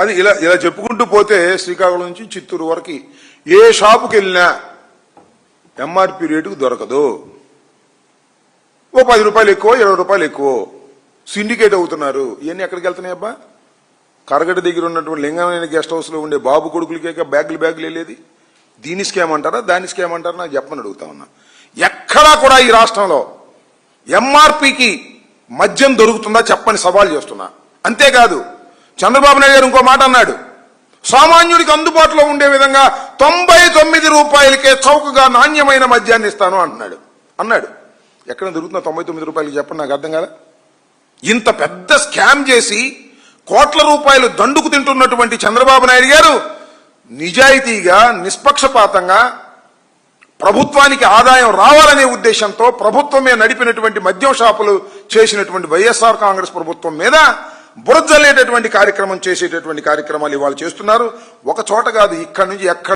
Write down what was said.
అది ఇలా ఇలా చెప్పుకుంటూ పోతే శ్రీకాకుళం నుంచి చిత్తూరు వరకు ఏ షాపుకి వెళ్ళినా ఎంఆర్పి రేటుకు దొరకదు. ఓ 10 రూపాయలు ఎక్కువ, 20 రూపాయలు ఎక్కువ సిండికేట్ అవుతున్నారు. ఇవన్నీ ఎక్కడికి వెళ్తున్నాయి అబ్బా? కరగడ దగ్గర ఉన్నటువంటి లింగమైన గెస్ట్ హౌస్ లో ఉండే బాబు కొడుకులకే బ్యాగులు వెళ్ళేది. దీని స్కామ్ అంటారా, దాని స్కామ్ అంటారా? నాకు చెప్పని అడుగుతా ఉన్నా. ఎక్కడా కూడా ఈ రాష్ట్రంలో ఎంఆర్పికి మద్యం దొరుకుతుందా చెప్పని సవాల్ చేస్తున్నా. అంతేకాదు చంద్రబాబు నాయుడు గారు ఇంకో మాట అన్నాడు, సామాన్యుడికి అందుబాటులో ఉండే విధంగా 99 రూపాయలకే చౌకగా నాణ్యమైన మద్యాన్ని ఇస్తాను అన్నాడు. ఎక్కడ దొరుకుతున్నా 99 రూపాయలకి చెప్పండి, నాకు అర్థం కాదా? ఇంత పెద్ద స్కామ్ చేసి కోట్ల రూపాయలు దండుకు తింటున్నటువంటి చంద్రబాబు నాయుడు గారు నిజాయితీగా నిష్పక్షపాతంగా ప్రభుత్వానికి ఆదాయం రావాలనే ఉద్దేశంతో ప్రభుత్వమే నడిపినటువంటి మద్యం షాపులు చేసినటువంటి వైఎస్ఆర్ కాంగ్రెస్ ప్రభుత్వం మీద బురదలేటటువంటి కార్యక్రమం చేసేటటువంటి కార్యక్రమాలు ఇవాళ చేస్తున్నారు. ఒక చోట కాదు, ఇక్కడి నుంచి ఎక్కడ